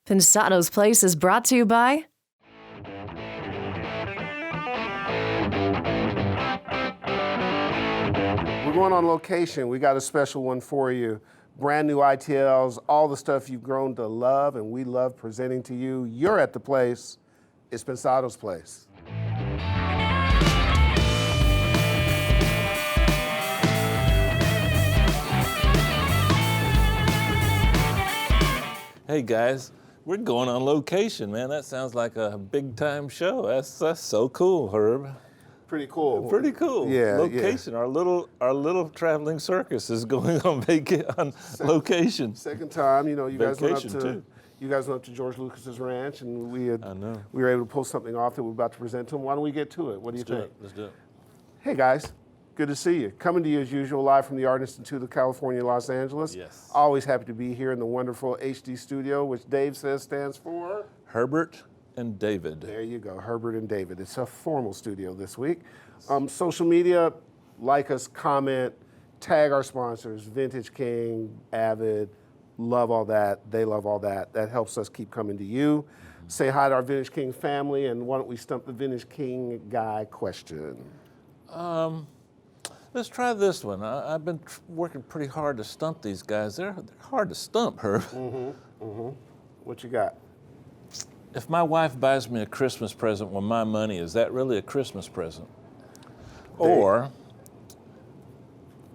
Pensado's Place is brought to you by We're going on location. We got a special one for you. Brand new ITLs, all the stuff you've grown to love and we love presenting to you. You're at the place. It's Pensado's Place. Hey guys, we're going on location, man. That sounds like a big time show. That's so cool, Herb. Pretty cool. Pretty cool. Yeah. Location. Our little traveling circus is going on location. Second time, you guys went up Vacation, to too. you guys went up to George Lucas's ranch, and we know. were able to pull something off that we're about to present to him. Why don't we get to it? What do you think? Let's do it. Hey guys, good to see you. Coming to you as usual, live from the Art Institute of California, Los Angeles. Yes. Always happy to be here in the wonderful HD studio, which Dave says stands for? Herbert and David. There you go, Herbert and David. It's a formal studio this week. Social media, like us, comment, tag our sponsors, Vintage King, Avid, love all that. They love all that. That helps us keep coming to you. Say hi to our Vintage King family, and why don't we stump the Vintage King guy question? Let's try this one. I've been working pretty hard to stump these guys. They're hard to stump, Herb. What you got? If my wife buys me a Christmas present with my money, is that really a Christmas present? Or,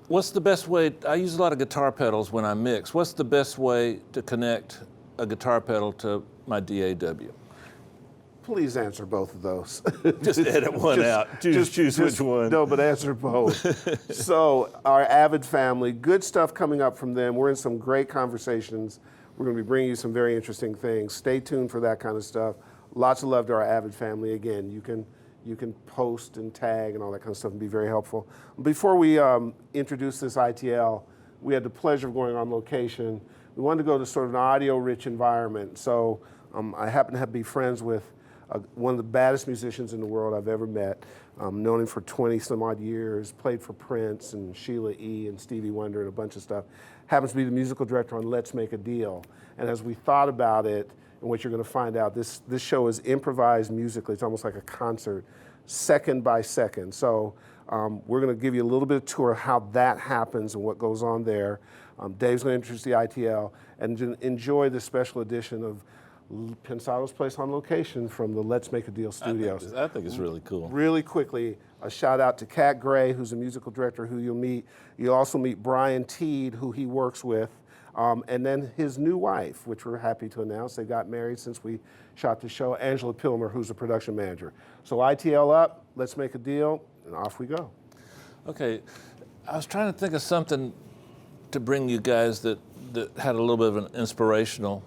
what's the best way, I use a lot of guitar pedals when I mix. What's the best way to connect a guitar pedal to my DAW? Please answer both of those. Just edit one out. Choose which one. No, but answer both. So, our Avid family, good stuff coming up from them. We're in some great conversations. We're going to be bringing you some very interesting things. Stay tuned for that kind of stuff. Lots of love to our Avid family. Again, you can post and tag and all that kind of stuff and be very helpful. Before we introduce this ITL, we had the pleasure of going on location. We wanted to go to sort of an audio-rich environment. So I happen to be friends with one of the baddest musicians in the world I've ever met. Known him for 20 some odd years, played for Prince and Sheila E. and Stevie Wonder and a bunch of stuff. Happens to be the musical director on Let's Make a Deal. And as we thought about it, and what you're going to find out, this show is improvised musically. It's almost like a concert, second by second. So we're going to give you a little bit of tour of how that happens and what goes on there. Dave's going to introduce the ITL and enjoy this special edition of Pensado's Place on location from the Let's Make a Deal studios. I think it's really cool. Really quickly, a shout out to Kat Gray, who's a musical director who you'll meet. You'll also meet Brian Teed, who he works with, and then his new wife, which we're happy to announce. They got married since we shot the show, Angela Pilmer, who's the production manager. So ITL up, Let's Make a Deal, and off we go. Okay, I was trying to think of something to bring you guys that had a little bit of an inspirational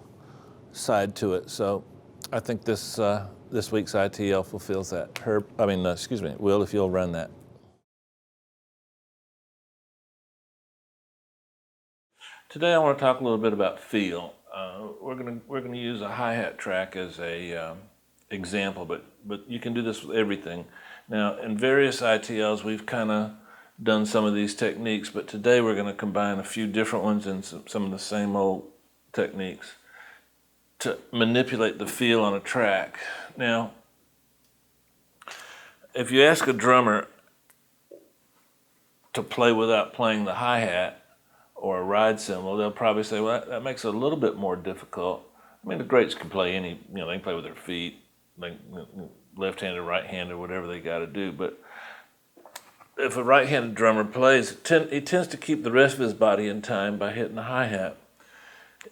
side to it. So I think this week's ITL fulfills that. Will, if you'll run that. Today I want to talk a little bit about feel. We're gonna use a hi-hat track as a example, but you can do this with everything. Now, in various ITLs, we've kind of done some of these techniques, but today we're going to combine a few different ones and some of the same old techniques to manipulate the feel on a track. Now, if you ask a drummer to play without playing the hi-hat or a ride cymbal, they'll probably say, well, that makes it a little bit more difficult. I mean, the greats can play they can play with their feet, left-handed, right-handed, whatever they got to do. But if a right-handed drummer plays, he tends to keep the rest of his body in time by hitting the hi-hat.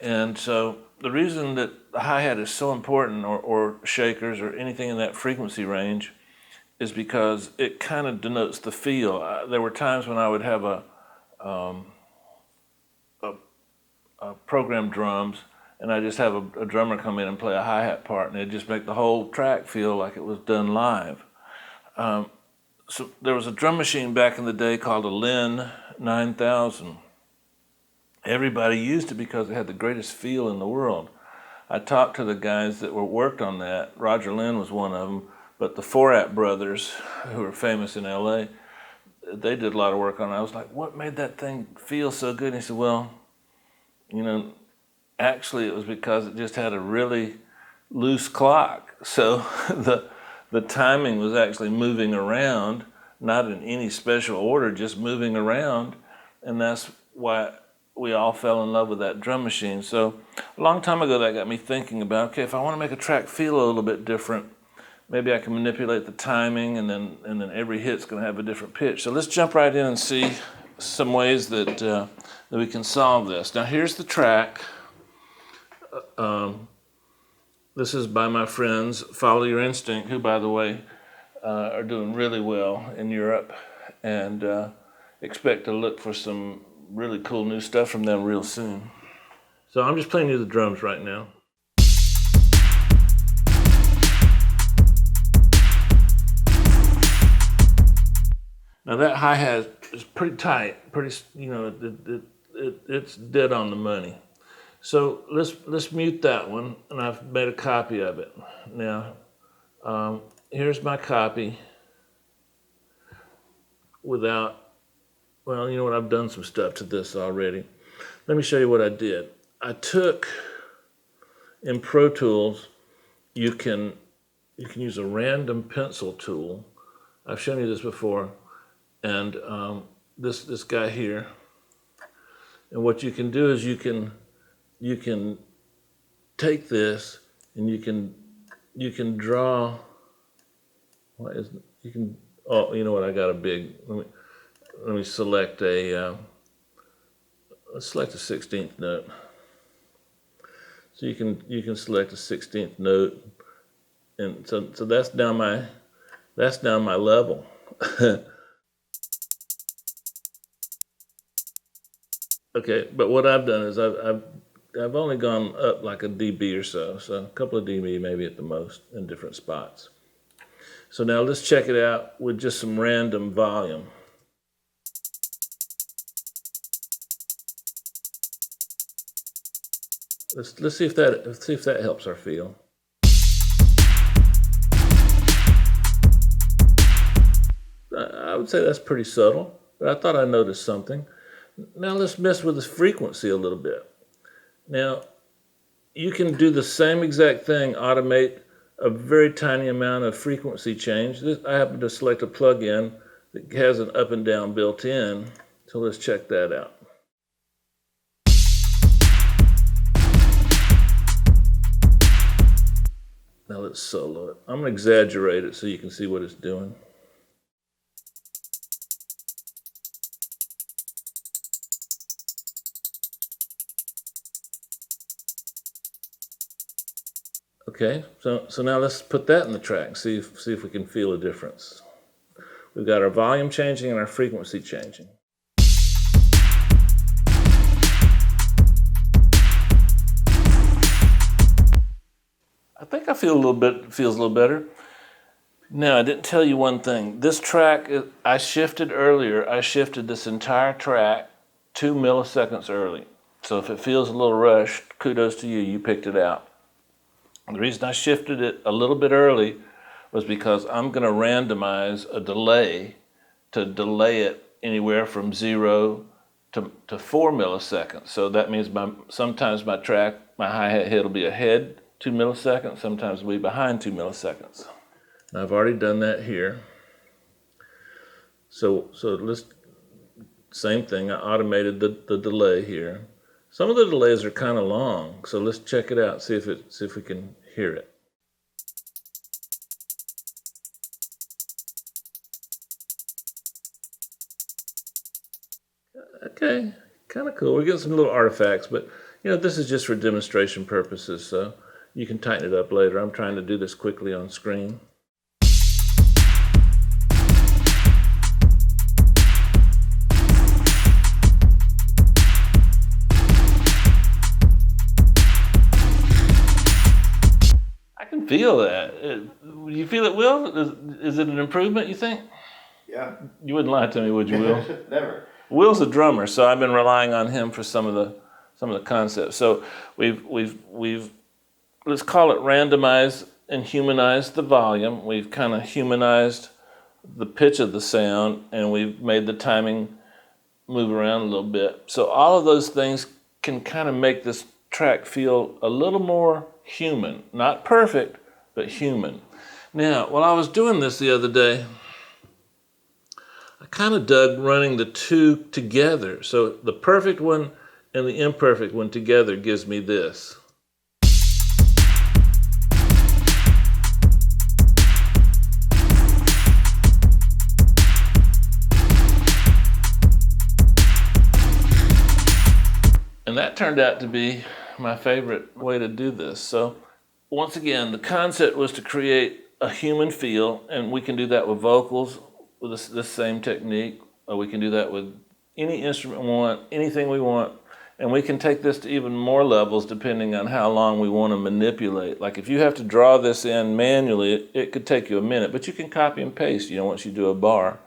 And so the reason that the hi-hat is so important, or shakers, or anything in that frequency range, is because it kind of denotes the feel. There were times when I would have a programmed drums, and I just have a drummer come in and play a hi-hat part, and it'd just make the whole track feel like it was done live. So there was a drum machine back in the day called a Lin 9000. Everybody used it because it had the greatest feel in the world. I talked to the guys that worked on that. Roger Lin was one of them, but the Forat brothers, who are famous in LA, they did a lot of work on it. I was like, what made that thing feel so good? And he said, well, actually it was because it just had a really loose clock. So the timing was actually moving around, not in any special order, just moving around. And that's why we all fell in love with that drum machine. So a long time ago, that got me thinking about, okay, if I want to make a track feel a little bit different, maybe I can manipulate the timing, and then every hit's going to have a different pitch. So let's jump right in and see some ways that we can solve this. Now here's the track. This is by my friends Follow Your Instinct, who, by the way, are doing really well in Europe, and expect to look for some really cool new stuff from them real soon. So I'm just playing you the drums right now. Now that hi-hat is pretty tight, pretty, it's dead on the money. So let's mute that one, and I've made a copy of it. Now, here's my copy without, well, you know what, I've done some stuff to this already. Let me show you what I did. I took, in Pro Tools, you can use a random pencil tool. I've shown you this before. And this guy here, and what you can do is you can take this and you can draw. What is it? You can, oh, you know what? I got a big. Let me select a. Let's select a 16th note. So you can select a 16th note, and so that's down my level. Okay, but what I've done is I've only gone up like a dB or so a couple of dB maybe at the most in different spots. So now let's check it out with just some random volume. Let's see if that helps our feel. I would say that's pretty subtle, but I thought I noticed something. Now let's mess with the frequency a little bit. Now, you can do the same exact thing, automate a very tiny amount of frequency change. I happen to select a plugin that has an up and down built in, so let's check that out. Now let's solo it. I'm going to exaggerate it so you can see what it's doing. Okay, so now let's put that in the track, see if we can feel a difference. We've got our volume changing and our frequency changing. I think I feel feels a little better. Now, I didn't tell you one thing. This track, I shifted earlier. I shifted this entire track 2 milliseconds early. So if it feels a little rushed, kudos to you, you picked it out. The reason I shifted it a little bit early was because I'm going to randomize a delay to delay it anywhere from 0 to 4 milliseconds. So that means sometimes my track, my hi-hat hit will be ahead 2 milliseconds, sometimes it'll be behind 2 milliseconds. Now I've already done that here. So let's, same thing, I automated the delay here. Some of the delays are kind of long, so let's check it out, see if we can hear it. Okay, kind of cool. We're getting some little artifacts, but this is just for demonstration purposes, so you can tighten it up later. I'm trying to do this quickly on screen. Feel that. You feel it, Will? Is it an improvement, you think? Yeah. You wouldn't lie to me, would you, Will? Never. Will's a drummer, so I've been relying on him for some of the concepts. So we've let's call it randomize and humanize the volume. We've kind of humanized the pitch of the sound, and we've made the timing move around a little bit. So all of those things can kind of make this track feel a little more human. Not perfect, but human. Now, while I was doing this the other day, I kind of dug running the two together. So the perfect one and the imperfect one together gives me this. And that turned out to be my favorite way to do this. So once again, the concept was to create a human feel, and we can do that with vocals with this same technique, or we can do that with any instrument we want, anything we want, and we can take this to even more levels depending on how long we want to manipulate. Like if you have to draw this in manually, it could take you a minute, but you can copy and paste, once you do a bar.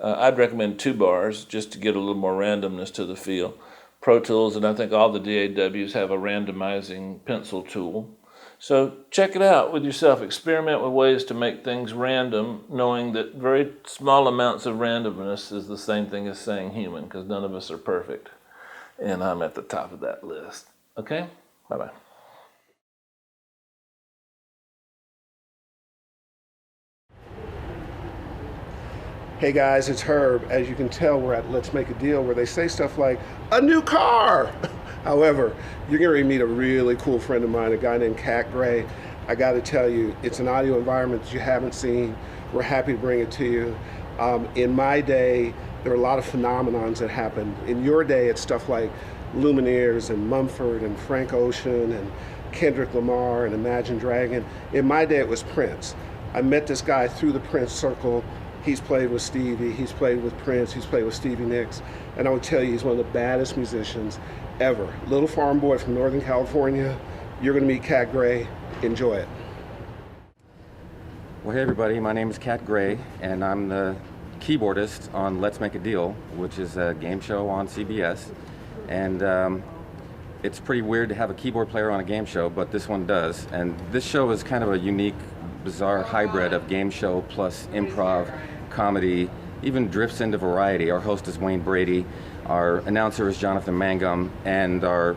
I'd recommend 2 bars just to get a little more randomness to the feel. Pro Tools, and I think all the DAWs have a randomizing pencil tool. So check it out with yourself. Experiment with ways to make things random, knowing that very small amounts of randomness is the same thing as saying human, because none of us are perfect. And I'm at the top of that list. Okay? Bye-bye. Hey guys, it's Herb. As you can tell, we're at Let's Make a Deal, where they say stuff like, a new car! However, you're going to meet a really cool friend of mine, a guy named Cat Gray. I got to tell you, it's an audio environment that you haven't seen. We're happy to bring it to you. In my day, there are a lot of phenomenons that happened. In your day, it's stuff like Lumineers and Mumford and Frank Ocean and Kendrick Lamar and Imagine Dragon. In my day, it was Prince. I met this guy through the Prince circle. He's played with Stevie, he's played with Prince, he's played with Stevie Nicks, and I would tell you, he's one of the baddest musicians ever. Little farm boy from Northern California. You're gonna meet Cat Gray. Enjoy it. Well, hey everybody, my name is Cat Gray, and I'm the keyboardist on Let's Make a Deal, which is a game show on CBS. And it's pretty weird to have a keyboard player on a game show, but this one does. And this show is kind of a unique, bizarre hybrid of game show plus improv, comedy, even drifts into variety. Our host is Wayne Brady, our announcer is Jonathan Mangum, and our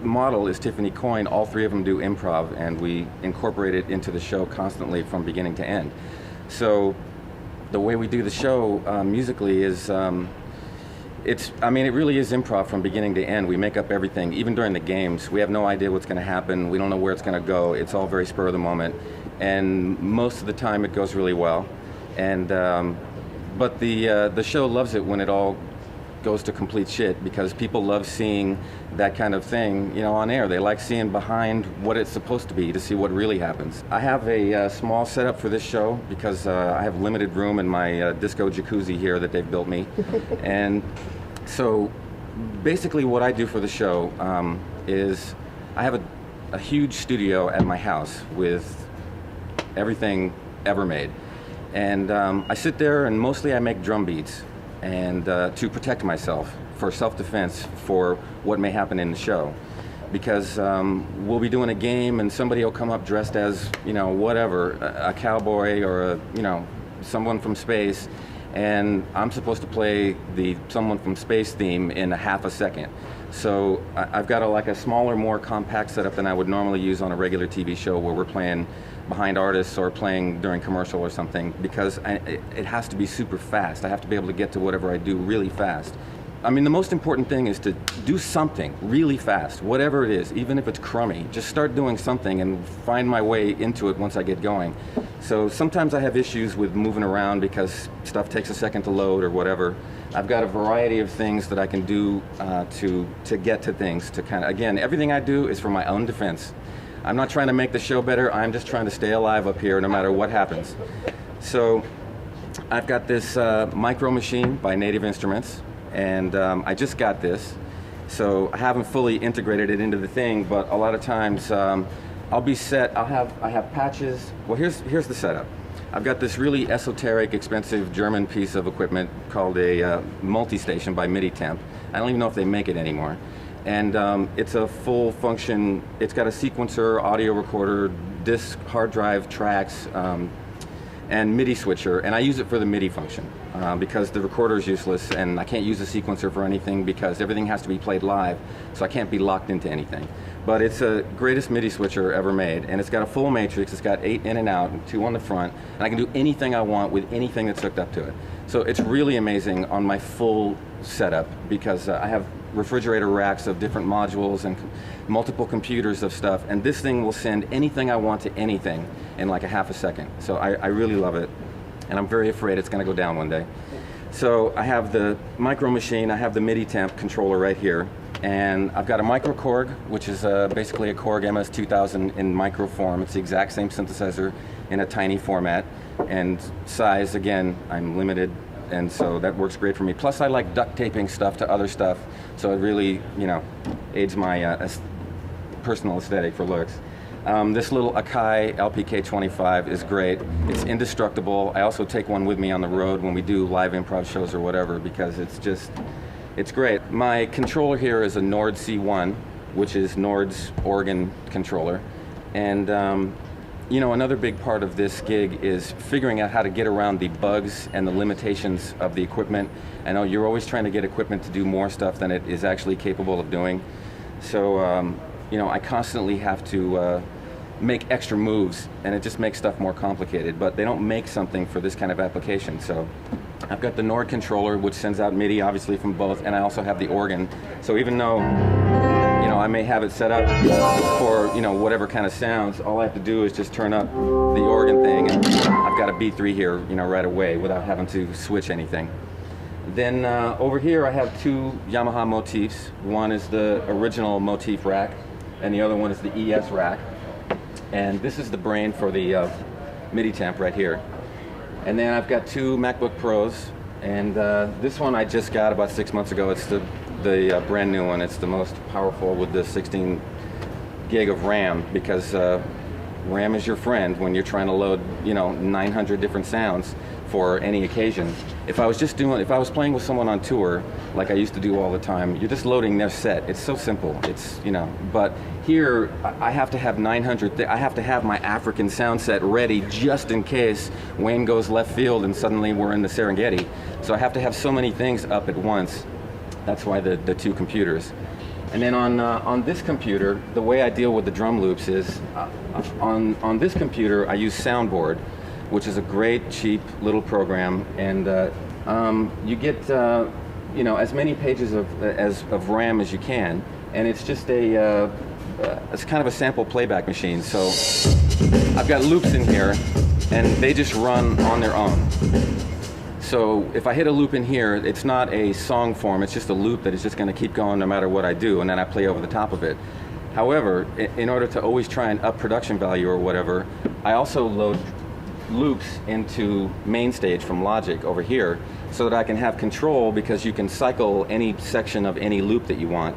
model is Tiffany Coyne. All 3 of them do improv, and we incorporate it into the show constantly from beginning to end. So the way we do the show musically is, it really is improv from beginning to end. We make up everything, even during the games. We have no idea what's going to happen. We don't know where it's going to go. It's all very spur of the moment. And most of the time it goes really well. And but the show loves it when it all goes to complete shit, because people love seeing that kind of thing, on air. They like seeing behind what it's supposed to be, to see what really happens. I have a small setup for this show because I have limited room in my disco jacuzzi here that they've built me. And so basically what I do for the show is I have a huge studio at my house with everything ever made. And I sit there and mostly I make drum beats, and to protect myself, for self-defense, for what may happen in the show. Because we'll be doing a game and somebody will come up dressed as, whatever, a cowboy or someone from space, and I'm supposed to play the someone from space theme in a half a second. So I've got a smaller, more compact setup than I would normally use on a regular TV show where we're playing behind artists or playing during commercial or something, because it has to be super fast. I have to be able to get to whatever I do really fast. I mean, the most important thing is to do something really fast, whatever it is, even if it's crummy. Just start doing something and find my way into it once I get going. So sometimes I have issues with moving around because stuff takes a second to load or whatever. I've got a variety of things that I can do to get to things, to kind of, again, everything I do is for my own defense. I'm not trying to make the show better, I'm just trying to stay alive up here no matter what happens. So I've got this micro machine by Native Instruments, and I just got this. So I haven't fully integrated it into the thing, but a lot of times I'll be set, I have patches. Well, here's the setup. I've got this really esoteric, expensive German piece of equipment called a multi-station by MIDI Temp. I don't even know if they make it anymore. And it's a full function, it's got a sequencer, audio recorder, disk, hard drive, tracks, and MIDI switcher, and I use it for the MIDI function because the recorder is useless, and I can't use a sequencer for anything because everything has to be played live, so I can't be locked into anything. But it's the greatest MIDI switcher ever made, and it's got a full matrix. It's got 8 in and out and 2 on the front, and I can do anything I want with anything that's hooked up to it. So it's really amazing on my full setup because I have refrigerator racks of different modules and multiple computers of stuff, and this thing will send anything I want to anything in like a half a second. So I really love it, and I'm very afraid it's going to go down one day. So I have the micro machine, I have the MIDI temp controller right here, and I've got a micro Korg, which is basically a Korg MS-2000 in micro form. It's the exact same synthesizer in a tiny format, and size, again, I'm limited, and so that works great for me. Plus I like duct taping stuff to other stuff, so it really, you know, aids my personal aesthetic for looks. This little Akai LPK25 is great. It's indestructible. I also take one with me on the road when we do live improv shows or whatever because it's great. My controller here is a Nord C1, which is Nord's organ controller. And you know, another big part of this gig is figuring out how to get around the bugs and the limitations of the equipment. I know you're always trying to get equipment to do more stuff than it is actually capable of doing. So, you know, I constantly have to make extra moves, and it just makes stuff more complicated, but they don't make something for this kind of application. So I've got the Nord controller, which sends out MIDI, obviously, from both, and I also have the organ. So even though, you know, I may have it set up for, you know, whatever kind of sounds, all I have to do is just turn up the organ thing, and I've got a B3 here, you know, right away without having to switch anything. Then over here I have 2 Yamaha motifs. One is the original motif rack, and the other one is the ES rack. And this is the brain for the MIDI temp right here. And then I've got 2 MacBook Pros, and this one I just got about 6 months ago. It's the brand new one. It's the most powerful with the 16 gig of RAM because RAM is your friend when you're trying to load, you know, 900 different sounds for any occasion. If I was playing with someone on tour, like I used to do all the time, you're just loading their set. It's so simple. It's, you know, but here I have to have 900, I have to have my African sound set ready just in case Wayne goes left field and suddenly we're in the Serengeti. So I have to have so many things up at once. That's why the 2 computers. And then on this computer, the way I deal with the drum loops is, on this computer I use Soundboard, which is a great, cheap little program, and you get you know, as many pages of RAM as you can, and it's just it's kind of a sample playback machine. So I've got loops in here, and they just run on their own. So if I hit a loop in here, it's not a song form, it's just a loop that is just going to keep going no matter what I do, and then I play over the top of it. However, in order to always try and up production value or whatever, I also load loops into main stage from Logic over here so that I can have control, because you can cycle any section of any loop that you want.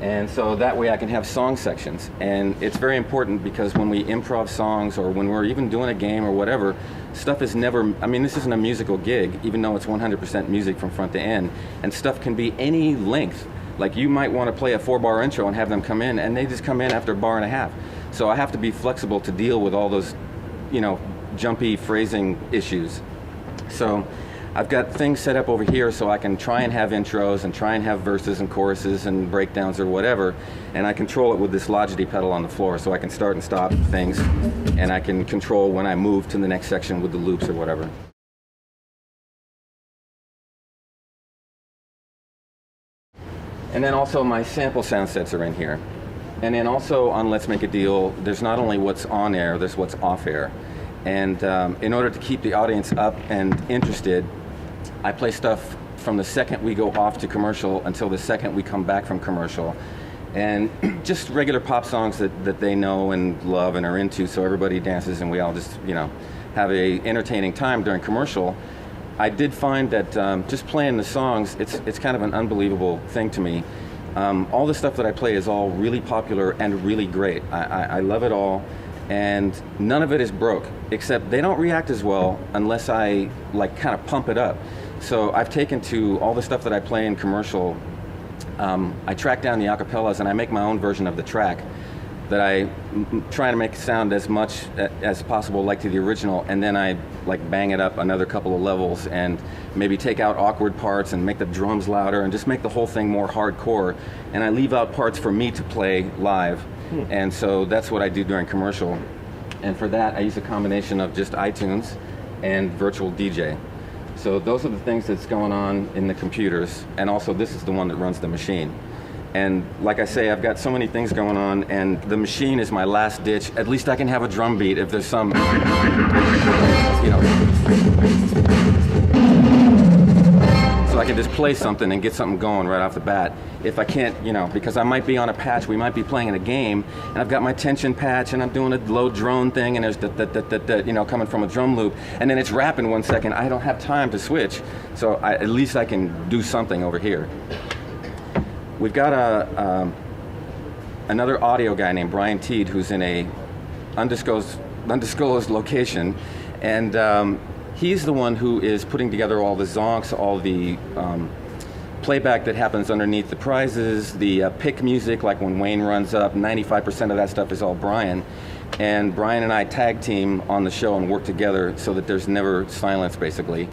And so that way I can have song sections. And it's very important because when we improv songs or when we're even doing a game or whatever, stuff is never, I mean, this isn't a musical gig, even though it's 100% music from front to end. And stuff can be any length. Like you might want to play a 4-bar intro and have them come in, and they just come in after a bar and a half. So I have to be flexible to deal with all those, you know, jumpy phrasing issues. So I've got things set up over here so I can try and have intros and try and have verses and choruses and breakdowns or whatever, and I control it with this Logity pedal on the floor, so I can start and stop things, and I can control when I move to the next section with the loops or whatever. And then also my sample sound sets are in here. And then also on Let's Make a Deal, there's not only what's on air, there's what's off air. And in order to keep the audience up and interested, I play stuff from the second we go off to commercial until the second we come back from commercial. And just regular pop songs that they know and love and are into, so everybody dances and we all just, you know, have a entertaining time during commercial. I did find that just playing the songs, it's kind of an unbelievable thing to me. All the stuff that I play is all really popular and really great. I love it all. And none of it is broke, except they don't react as well unless I like kind of pump it up. So I've taken to all the stuff that I play in commercial, I track down the acapellas and I make my own version of the track. that I try to make it sound as much as possible like to the original, and then I like bang it up another couple of levels and maybe take out awkward parts and make the drums louder and just make the whole thing more hardcore. And I leave out parts for me to play live. And so that's what I do during commercial. And for that, I use a combination of just iTunes and virtual DJ. So those are the things that's going on in the computers, and also this is the one that runs the machine. And like I say, I've got so many things going on, and the machine is my last ditch. At least I can have a drum beat if there's some, you know. So I can just play something and get something going right off the bat. If I can't, you know, because I might be on a patch, we might be playing in a game, and I've got my tension patch, and I'm doing a low drone thing, and there's you know, coming from a drum loop, and then it's rapping 1 second. I don't have time to switch, so at least I can do something over here. We've got another audio guy named Brian Teed who's in a undisclosed location, and he's the one who is putting together all the zonks, all the playback that happens underneath the prizes, the pick music, like when Wayne runs up. 95% of that stuff is all Brian. And Brian and I tag team on the show and work together so that there's never silence, basically.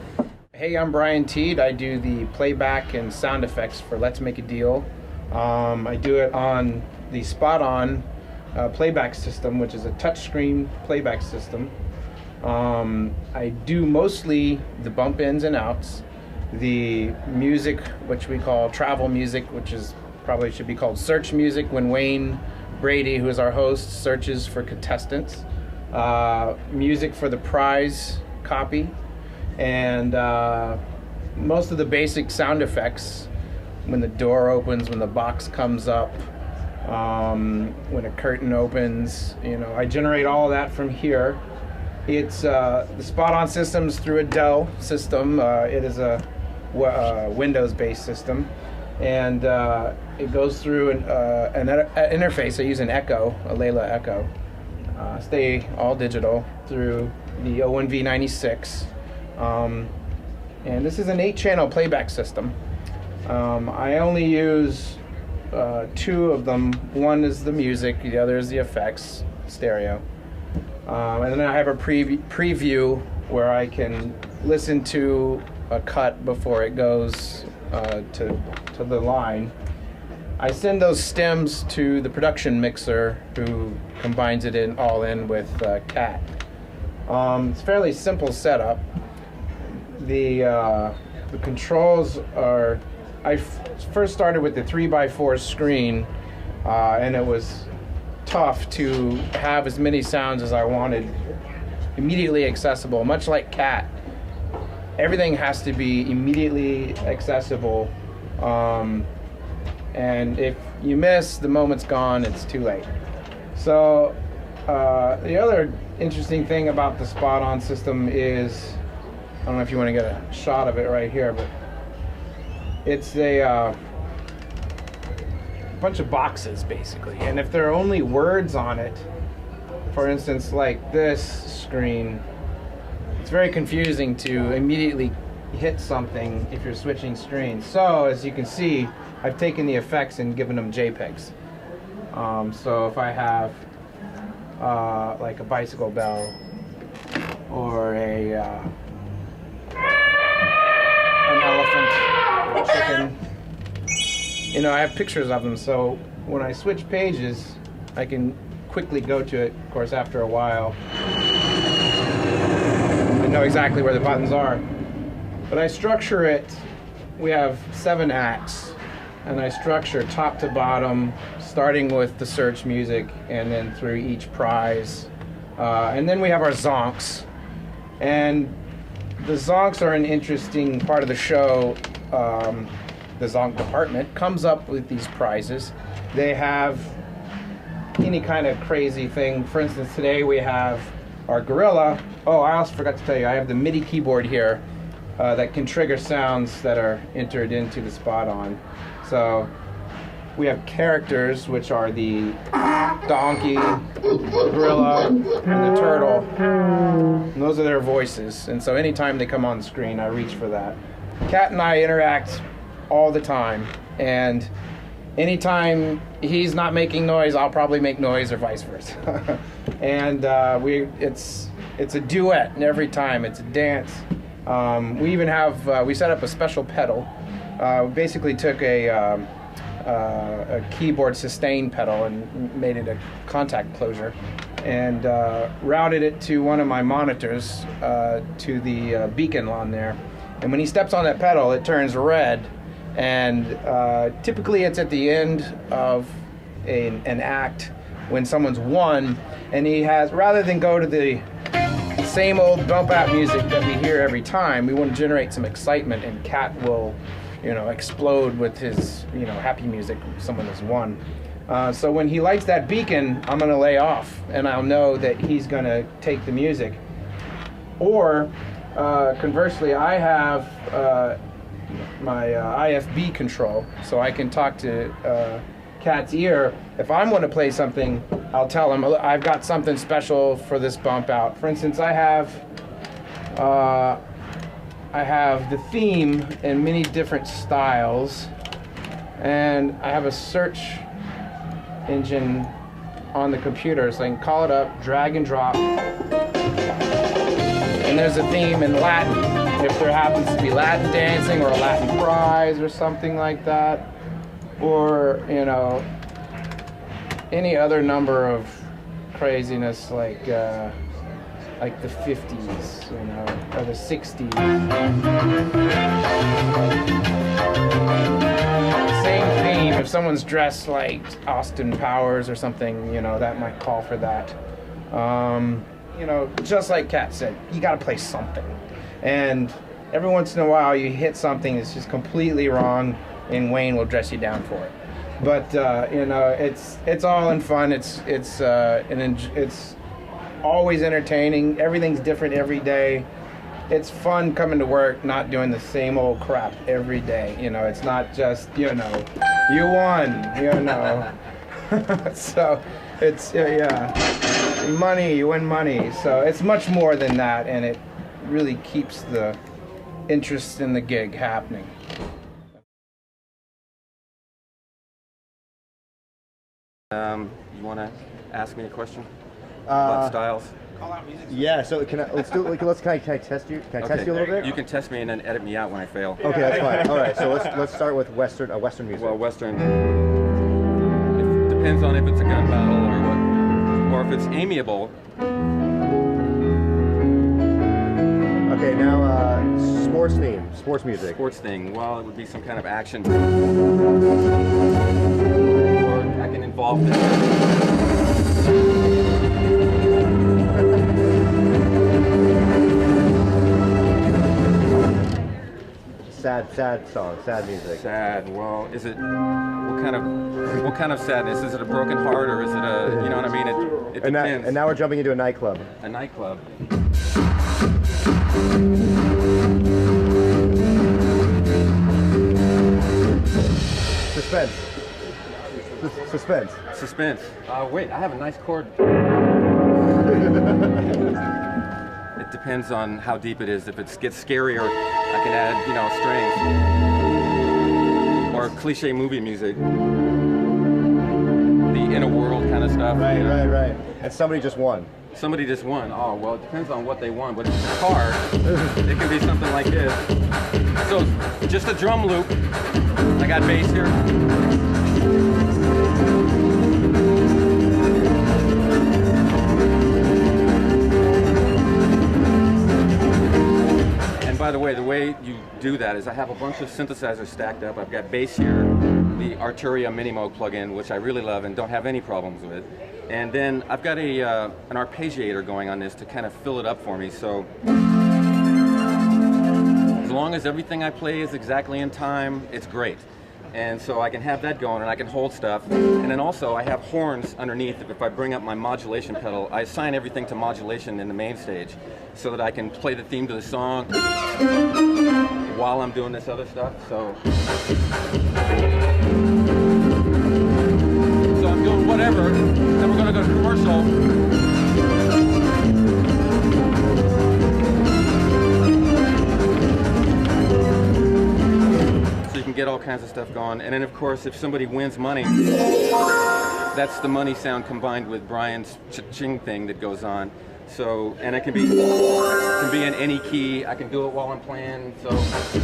Hey, I'm Brian Teed. I do the playback and sound effects for Let's Make a Deal. I do it on the spot-on playback system, which is a touchscreen playback system. I do mostly the bump ins and outs, the music, which we call travel music, which is probably should be called search music when Wayne Brady, who is our host, searches for contestants, music for the prize copy, and most of the basic sound effects when the door opens, when the box comes up, when a curtain opens. You know, I generate all of that from here. It's the spot-on system's through a Dell system. It is a Windows-based system, and it goes through an interface. I use an Echo, a Layla Echo. Stay all digital through the O1V96. And this is an 8-channel playback system. I only use 2 of them. One is the music, the other is the effects, stereo. And then I have a preview where I can listen to a cut before it goes to the line. I send those stems to the production mixer, who combines it all in with Cat. It's a fairly simple setup. The controls are, I first started with the 3x4 screen, and it was tough to have as many sounds as I wanted immediately accessible. Much like Cat, everything has to be immediately accessible, and if you miss, the moment's gone, it's too late. So the other interesting thing about the spot-on system is, I don't know if you want to get a shot of it right here, but it's a bunch of boxes, basically. And if there are only words on it, for instance, like this screen, it's very confusing to immediately hit something if you're switching screens. So, as you can see, I've taken the effects and given them JPEGs. So if I have like a bicycle bell or an elephant or a chicken, you know, I have pictures of them, so when I switch pages, I can quickly go to it. Of course, after a while, I know exactly where the buttons are. But I structure it, we have 7 acts, and I structure top to bottom, starting with the search music, and then through each prize. And then we have our zonks. And the zonks are an interesting part of the show. The zonk department comes up with these prizes. They have any kind of crazy thing. For instance, today we have our gorilla. Oh, I also forgot to tell you, I have the MIDI keyboard here that can trigger sounds that are entered into the spot-on. So we have characters, which are the donkey, the gorilla, and the turtle. And those are their voices. And so anytime they come on screen, I reach for that. Kat and I interact all the time, and anytime he's not making noise, I'll probably make noise, or vice versa. And it's a duet every time. It's a dance. We even have we set up a special pedal. We basically took a keyboard sustain pedal and made it a contact closure, and routed it to one of my monitors to the beacon on there. And when he steps on that pedal, it turns red. And typically it's at the end of an act when someone's won, and he has, rather than go to the same old bump out music that we hear every time, we want to generate some excitement, and Cat will, explode with his, happy music when someone has won. So when he lights that beacon, I'm going to lay off, and I'll know that he's going to take the music. Or conversely, I have my IFB control, so I can talk to Cat's ear. If I want to play something, I'll tell him, I've got something special for this bump out. For instance, I have the theme in many different styles, and I have a search engine on the computer, so I can call it up, drag and drop, and there's a theme in Latin. If there happens to be Latin dancing or a Latin prize or something like that, or any other number of craziness like the 50s, or the 60s. Same theme. If someone's dressed like Austin Powers or something, that might call for that. Just like Kat said, you got to play something. And every once in a while you hit something that's just completely wrong, and Wayne will dress you down for it. But it's all in fun. It's always entertaining. Everything's different every day. It's fun coming to work, not doing the same old crap every day. It's not just you won. So it's money. You win money. So it's much more than that, and it really keeps the interest in the gig happening. You want to ask me a question about styles? Yeah. So can I test you? Can I test you a little bit? You can test me and then edit me out when I fail. Okay, that's fine. All right. So let's start with Western music. Well, Western. It depends on if it's a gun battle or what, or if it's amiable. Okay, now sports music. Sports thing. Well, it would be some kind of action, or I can involve this. Sad song, sad music. Sad. Well, is it what kind of sadness? Is it a broken heart, or is it a, you know what I mean? It depends. And now we're jumping into a nightclub. A nightclub. Suspense. Wait, I have a nice chord. It depends on how deep it is. If it gets scarier, I can add, strings. Or cliche movie music. The inner world kind of stuff. Right. And somebody just won. Somebody just won. Oh, well, it depends on what they won. But if it's a car, it can be something like this. So, just a drum loop. I got bass here. And by the way you do that is I have a bunch of synthesizers stacked up. I've got bass here, the Arturia Minimo plugin, which I really love and don't have any problems with. And then I've got an arpeggiator going on this to kind of fill it up for me. So as long as everything I play is exactly in time, it's great. And so I can have that going and I can hold stuff. And then also I have horns underneath. If I bring up my modulation pedal, I assign everything to modulation in the main stage so that I can play the theme to the song while I'm doing this other stuff. So I'm doing whatever, then we're going to go to commercial. So you can get all all kinds of stuff going. And then of course, if somebody wins money, that's the money sound combined with Brian's cha-ching thing that goes on. So, and it can be in any key. I can do it while I'm playing. So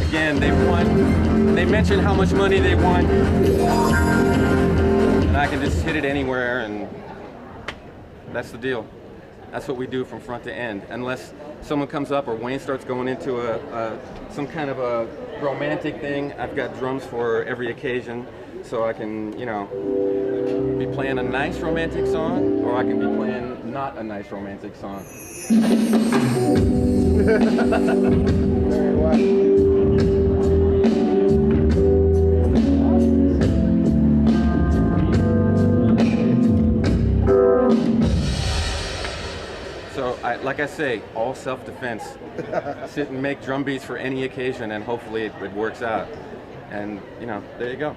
again, they mention how much money they want, and I can just hit it anywhere, and that's the deal. That's what we do from front to end, unless someone comes up or Wayne starts going into some kind of a romantic thing. I've got drums for every occasion, so I can, you know, be playing a nice romantic song, or I can be playing not a nice romantic song. So, like I say, all self-defense. Sit and make drum beats for any occasion, and hopefully it works out. And, you know, there you go.